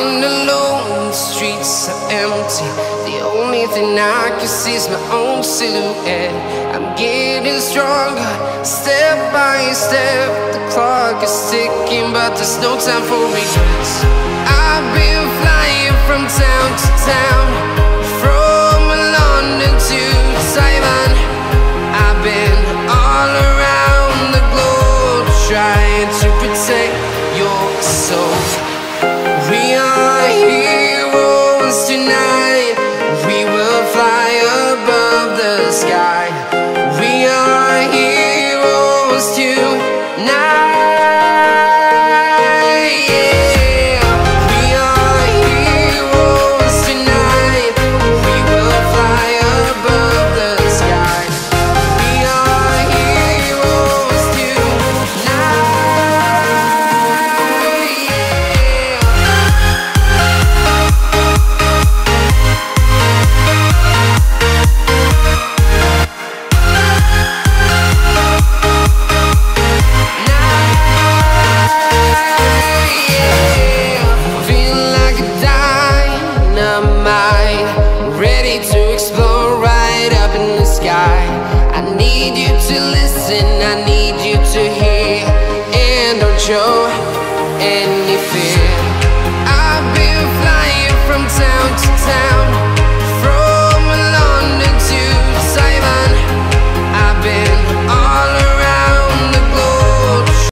walking alone, the streets are empty. The only thing I can see is my own silhouette. I'm getting stronger, step by step. The clock is ticking, but there's no time for regrets. I've been flying from town to town, from London to Taiwan. I've been all around the globe, trying to protect your soul. We are heroes tonight. We will fly above the sky. We are heroes tonight. Yeah. We are heroes tonight. We will fly above the sky. We are heroes tonight. Feeling like a dynamite, ready to explode right up in the sky. I need you to listen, I need you to hear, and don't show any fear.